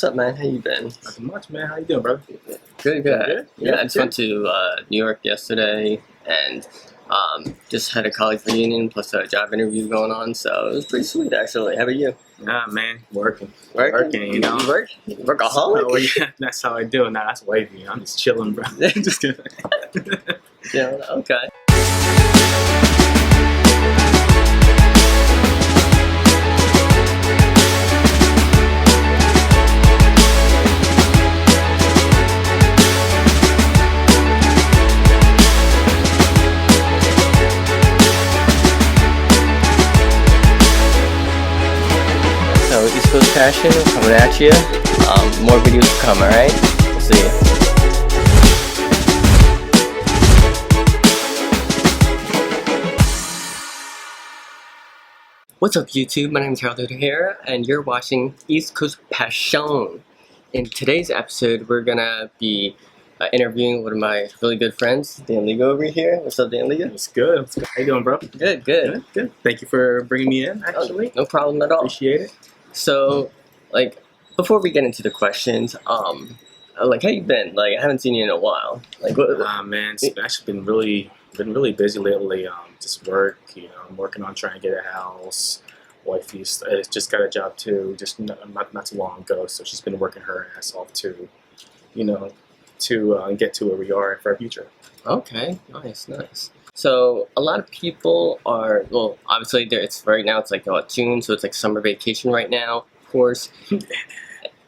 What's up, man? How you been? Nothing much, man. How you doing, brother? Good. Good? Yeah, I just went to New York yesterday and just had a college reunion plus a job interview going on, so it was pretty sweet, actually. How about you? Nah, man. Working, You you know. You work? You workaholic? Oh, yeah, that's how I do it. Nah, that's wavy. I'm just chilling, bro. Just kidding. Yeah, okay. So East Coast Passion coming at you. More videos to come, alright? We'll see you. What's up, YouTube? My name is Harold here, and you're watching East Coast Passion. In today's episode, we're gonna be interviewing one of my really good friends, Dan Liga over here. What's up, Dan Liga? It's good. It's good. How you doing, bro? Good. Thank you for bringing me in, actually. No problem at all. Appreciate it. So, before we get into the questions, how you been? I haven't seen you in a while. Man, it's actually been really busy lately. Just work, I'm working on trying to get a house. Wifey's just got a job too, just not too long ago. So she's been working her ass off to get to where we are for our future. Okay, nice. So a lot of people are, well, obviously it's right now, it's June, so it's summer vacation right now, of course.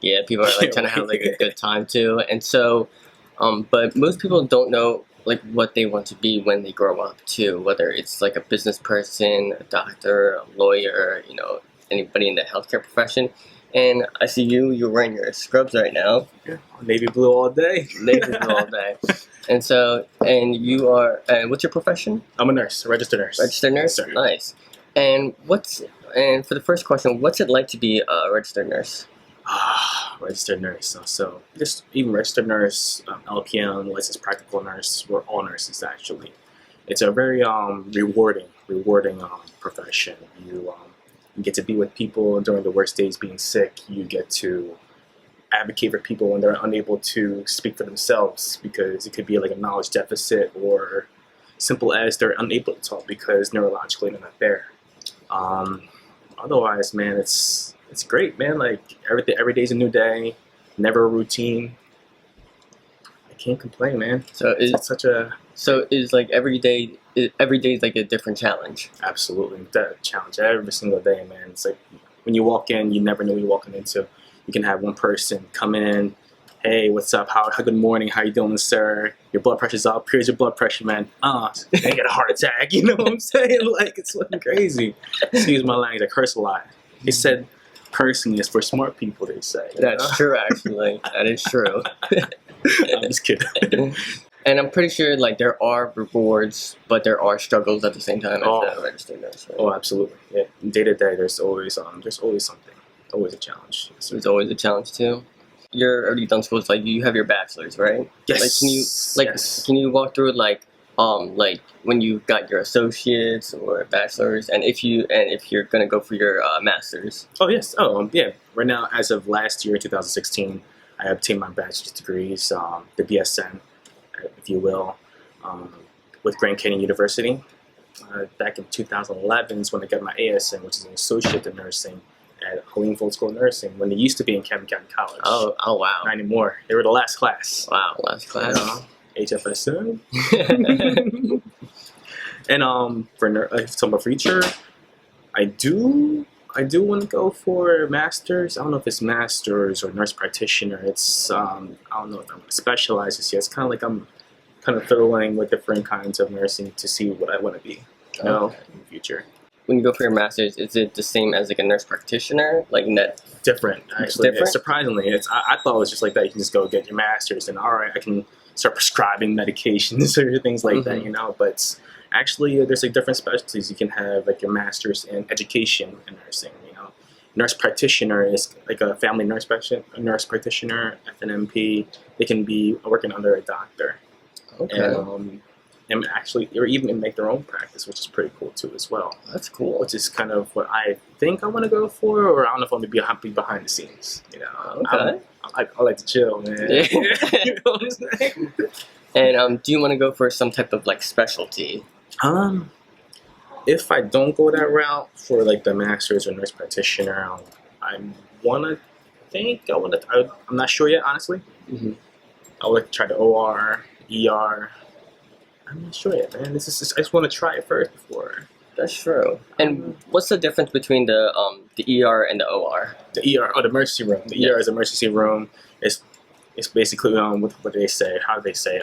Yeah, people are trying to have a good time too. And so, but most people don't know what they want to be when they grow up too, whether it's a business person, a doctor, a lawyer, anybody in the healthcare profession. And I see you're wearing your scrubs right now. Yeah, navy blue all day. And so, and you are, what's your profession? I'm a nurse, a registered nurse. Registered nurse? Yes, sir. Nice. And for the first question, what's it like to be a registered nurse? Registered nurse. So just even registered nurse, LPN, licensed practical nurse, we're all nurses actually. It's a very rewarding profession. You get to be with people during the worst days being sick. You get to advocate for people when they're unable to speak for themselves because it could be a knowledge deficit or simple as they're unable to talk because neurologically they're not there. Otherwise, man, it's great, man. Every day's a new day, never a routine. I can't complain, man. So every day is a different challenge. Absolutely, that challenge every single day, man. It's when you walk in, you never know what you're walking into. You can have one person come in, hey, what's up? How good morning? How you doing, sir? Your blood pressure's up. Here's your blood pressure, man. They get a heart attack. You know what I'm saying? It's fucking crazy. Excuse my language. I curse a lot. They said cursing is for smart people. They say. That's true, actually. That is true. I'm just kidding. And I'm pretty sure there are rewards, but there are struggles at the same time as a registered nurse. Right? Oh, absolutely. Yeah. Day to day, there's always something. Always a challenge. There's always a challenge too. You're already done school. You have your bachelor's, right? Yes. Can you walk through when you got your associates or bachelor's, and if you're gonna go for your master's? Oh yes. Yeah. Right now, as of last year, 2016, I obtained my bachelor's degrees, the BSN, if you will, with Grand Canyon University. Back in 2011 is when I got my ASN, which is an associate in nursing at Helene Full School of Nursing, when they used to be in Camden County College. Oh wow. Not anymore. They were the last class. Wow, last class. HFSN. And for my future, I do want to go for masters. I don't know if it's masters or nurse practitioner. It's I don't know if I'm going to specialize this yet. It's kind of I'm kind of fiddling with different kinds of nursing to see what I want to be, in the future. When you go for your master's, is it the same as a nurse practitioner? Net? Different, actually. Different? Surprisingly, I thought it was just like that. You can just go get your master's, and all right, I can start prescribing medications or things like that, But actually, there's different specialties. You can have your master's in education in nursing. Nurse practitioner is a family nurse practitioner, FNMP. They can be working under a doctor. Okay. And and actually, or even make their own practice, which is pretty cool too as well. That's cool. Which is kind of what I think I want to go for, or I don't know if I'm gonna be behind the scenes. You know, Okay. I like to chill, man. Yeah. You know what I'm saying? And do you want to go for some type of like specialty? If I don't go that route for like the master's or nurse practitioner, I wanna think I wanna. I'm not sure yet, honestly. Mm-hmm. I would like to try the OR, ER. I'm not sure yet, man. I just want to try it first before. That's true. And what's the difference between the ER and the OR? The ER, the emergency room. The ER is emergency room. It's basically what do they say? How do they say?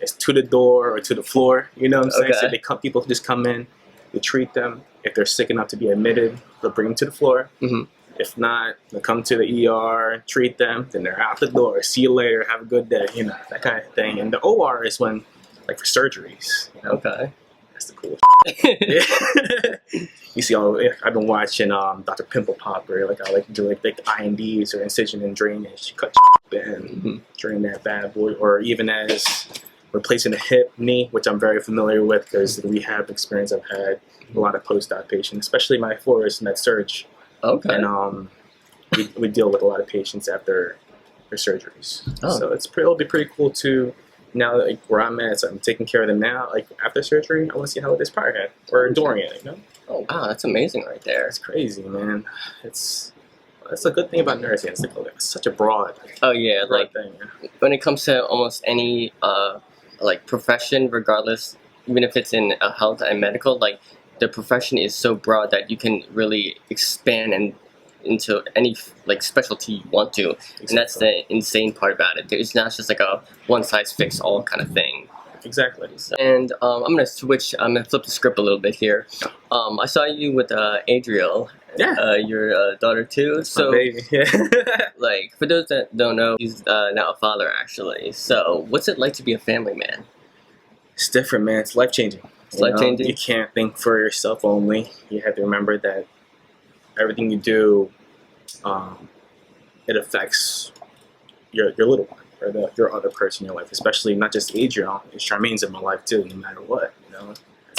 It's to the door or to the floor. You know what I'm saying? Okay. So people just come in, they treat them. If they're sick enough to be admitted, they'll bring them to the floor. Mm-hmm. If not, they'll come to the ER, treat them, then they're out the door. See you later. Have a good day. You know, that kind of thing. And the OR is when, like, for surgeries. You know? Okay. That's the cool shit. You see, I've been watching Dr. Pimple Popper. Like, I like to do like INDs or incision and drainage. Cut and drain that bad boy. Or even as replacing a hip, knee, which I'm very familiar with because the rehab experience I've had. A lot of post-op patients, especially my floors med surge. Okay. And we deal with a lot of patients after their surgeries. Oh. So it'll be pretty cool to now that, like, where I'm at. So I'm taking care of them now. Like after surgery, I want to see how it is prior to or during it. You know? Oh wow, that's amazing right there. It's crazy, man. That's a good thing about nursing. It's like such a broad. Oh yeah, broad like thing. Yeah. when it comes to almost any like profession, regardless, even if it's in health and medical, like the profession is so broad that you can really expand and into any like specialty you want to, and that's the insane part about it. It's not just like a one size fits all kind of thing. Exactly. And I'm gonna switch. I'm gonna flip the script a little bit here. I saw you with Adriel. Yeah. Your daughter too. So, my baby. Yeah. like for those that don't know, he's now a father actually. So, what's it like to be a family man? It's different, man. It's life changing. It's life changing. You can't think for yourself only. You have to remember that everything you do, it affects your little one or your other person in your life. Especially not just Adriel. Charmaine's in my life too. No matter what, you know.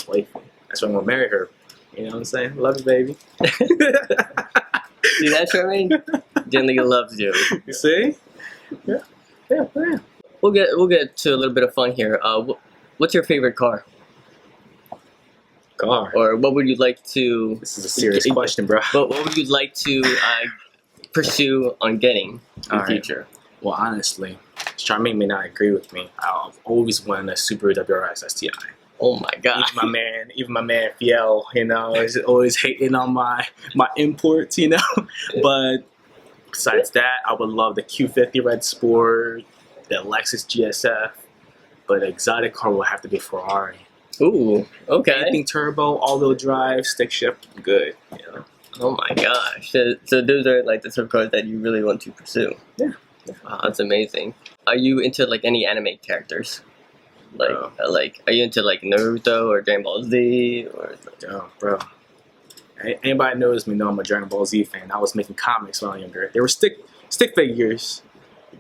That's why I'm gonna marry her. You know what I'm saying? Love you, baby. See that, Charmaine? Dan Liga loves you. You see? Yeah. We'll get to a little bit of fun here. What's your favorite car? Car. Or what would you like to? This is a serious question, bro. What would you like to pursue on getting in the future? Well, honestly, Charmaine may not agree with me. I've always wanted a Subaru WRX STI. Oh my god! Even my man Fiel, you know, is always hating on my imports, you know. But besides that, I would love the Q50 Red Sport, the Lexus GSF. But exotic car will have to be Ferrari. Ooh, okay. Anything turbo, all-wheel drive, stick shift, good. You know. Oh my gosh! So those are like the sort of cars that you really want to pursue. Yeah. Wow, that's amazing. Are you into like any anime characters? Like, are you into like Naruto or Dragon Ball Z or? Oh, bro. Anybody knows me know I'm a Dragon Ball Z fan. I was making comics when I was younger. They were stick figures,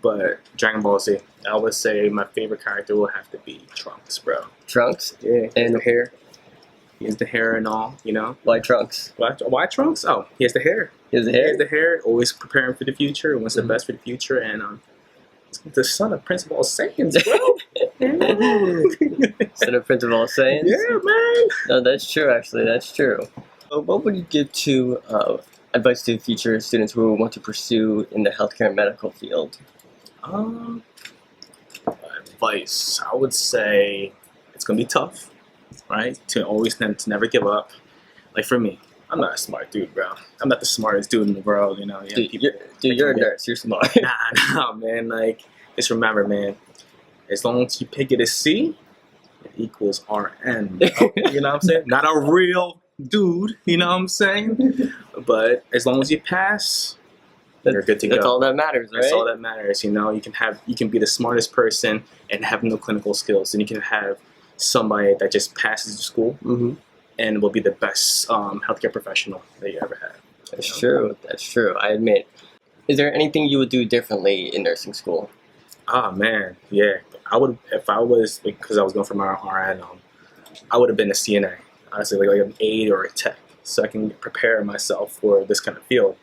but Dragon Ball Z. I would say my favorite character will have to be Trunks, bro. Trunks? Yeah. And the hair. He has the hair and all, you know. Why Trunks? Why Trunks? Oh, he has the hair. He has the hair? Always preparing for the future. Wants the best for the future. And the son of Prince of all Saiyans, bro. Son of Prince of all Saiyans? Yeah, man. No, that's true, actually. That's true. What would you give to advice to future students who want to pursue in the healthcare and medical field? Advice. I would say it's going to be tough, right? To never give up. Like for me, I'm not a smart dude, bro. I'm not the smartest dude in the world, you know. You're a nurse. You're smart. Nah, man. Like, just remember, man. As long as you pick it a C, it equals RN. You know what I'm saying? Not a real dude. You know what I'm saying? But as long as you pass, you're good to go. That's all that matters, right? That's all that matters. You know, you can be the smartest person and have no clinical skills, and you can have somebody that just passes school. Mm-hmm. And will be the best healthcare professional that you ever had. That's true. That's true. I admit. Is there anything you would do differently in nursing school? Oh man, yeah. I would if I was because I was going for my RN. I would have been a CNA, honestly, like an aide or a tech, so I can prepare myself for this kind of field.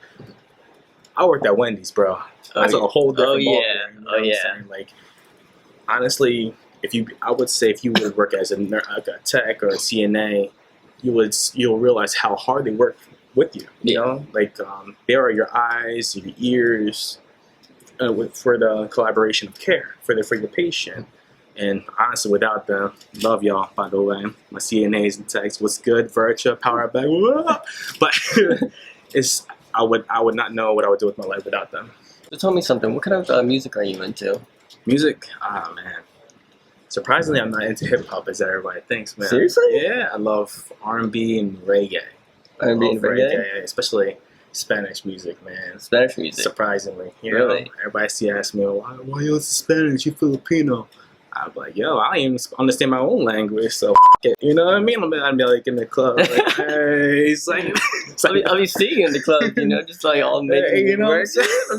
I worked at Wendy's, bro. That's a whole different ballgame. You know what I'm saying? Like, honestly, I would say if you would work as like a tech or a CNA, you'll realize how hard they work with you. You know, like they are your eyes, your ears, for the collaboration of care for the patient. And honestly, without them, love y'all, by the way. My CNAs and techs, what's good, Virtua, power back, but I would not know what I would do with my life without them. So tell me something. What kind of music are you into? Music? Ah, man. Surprisingly, I'm not into hip hop as everybody thinks, man. Seriously? Yeah, I love R&B and reggae. R&B and reggae? Especially Spanish music, man. Spanish music? Surprisingly. You really? know, everybody asks me, why you Spanish? You Filipino? I'm like, yo, I don't even understand my own language, so it. You know what I mean? I'd be like in the club, like, hey, it's like, I'll be singing in the club, you know, just like all making you know work. I'm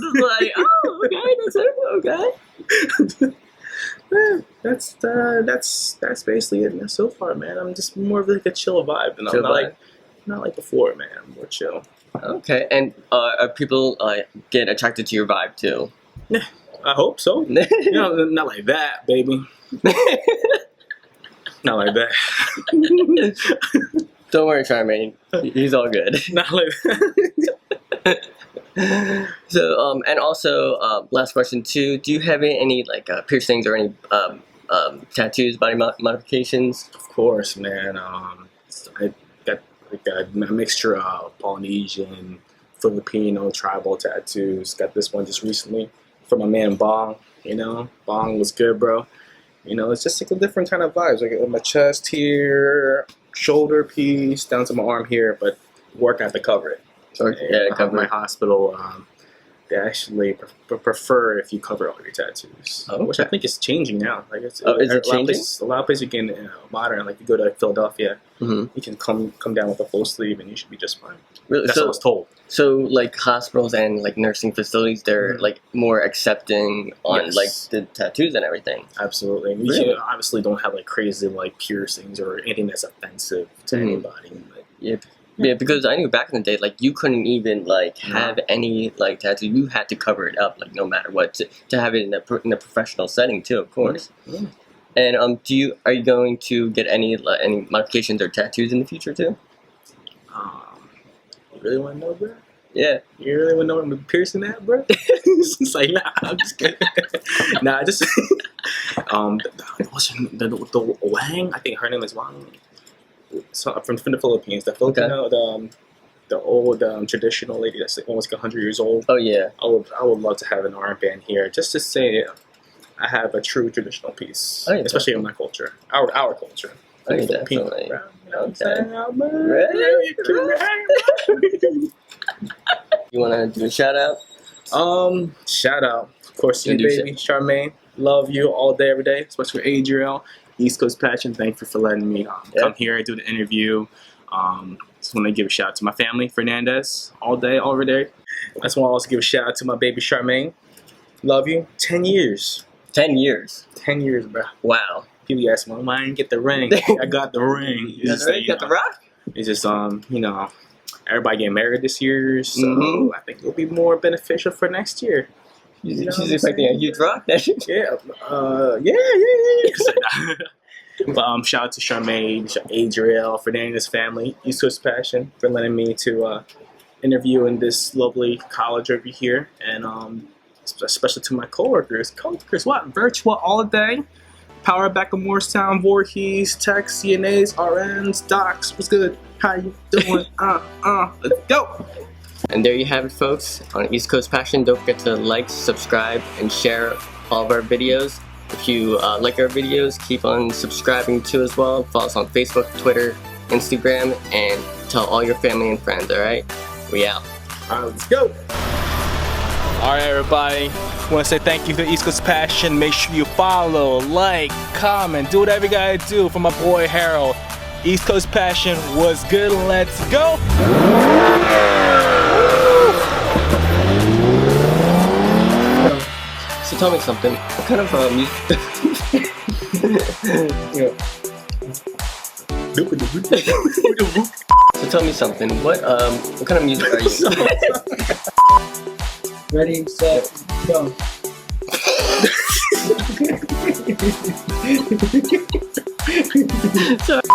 just like, oh, okay, that's it, okay. Man, that's basically it. Man. So far, man, I'm just more of like a chill vibe, and I'm not like before, man. I'm more chill. Okay, and are people get attracted to your vibe too? Yeah. I hope so. You know, not like that, baby. Not like that. Don't worry, Charmaine. He's all good. Not like that. So, and also, last question too. Do you have any like piercings or any tattoos, body modifications? Of course, man. I got like a mixture of Polynesian, Filipino, tribal tattoos. Got this one just recently. For my man Bong, you know, Bong was good, bro. You know, it's just like a different kind of vibes, like my chest here, shoulder piece, down to my arm here, but work I have to cover it. So, yeah, cover my hospital. They actually prefer if you cover all your tattoos, which I think is changing now. Like is it changing? A lot of places you can modern, like you go to Philadelphia, you can come down with a full sleeve and you should be just fine. Really? That's what I was told. So, like hospitals and like nursing facilities, they're like more accepting on like the tattoos and everything. Absolutely. We obviously don't have like crazy like piercings or anything that's offensive to anybody. But, yeah, because I knew back in the day, like you couldn't even like have any like tattoo. You had to cover it up, like no matter what, to have it in a professional setting too, of course. Yeah. And are you going to get any modifications or tattoos in the future too? You really want to know, bro? Yeah. You really want to know what I'm piercing at, bro? It's like, nah, I'm just kidding. Nah, just the Wang. I think her name is Wang. So, from the Philippines, the Filipino, the old traditional lady that's almost 100 years old. Oh yeah. I would love to have an armband here, just to say I have a true traditional piece, especially in my culture, our culture. Oh, yeah, definitely. You know what I'm saying? You want to do a shout out? Shout out, of course, to you, baby, Charmaine. Love you all day, every day, especially Adriel. East Coast Passion, thank you for letting me come here and do the interview. Just want to give a shout out to my family, Fernandez, all day, every day. I just want to also give a shout out to my baby Charmaine. Love you. 10 years. 10 years? 10 years, bro. Wow. People ask me, why I didn't get the ring? I got the ring. You got the rock? It's just, you know, everybody getting married this year, so I think it'll be more beneficial for next year. She's expecting a huge rock. Yeah. But shout out to Charmaine, Adriel, Fernandez family, East Coast Passion, for letting me to interview in this lovely college over here, and especially to my coworkers. What? Virtual all day. Power back in Morristown, Voorhees, Tech, CNAs, RNs, Docs. What's good? How you doing? Let's go. And there you have it, folks. On East Coast Passion, don't forget to like, subscribe, and share all of our videos. If you like our videos, keep on subscribing too as well. Follow us on Facebook, Twitter, Instagram, and tell all your family and friends, alright? We out. Alright, let's go. Alright, everybody. I want to say thank you to East Coast Passion. Make sure you follow, like, comment, do whatever you gotta do for my boy Harold. East Coast Passion was good. Let's go. tell me something. What kind of music? So tell me something. What kind of music are you? Ready, set, go. Sorry.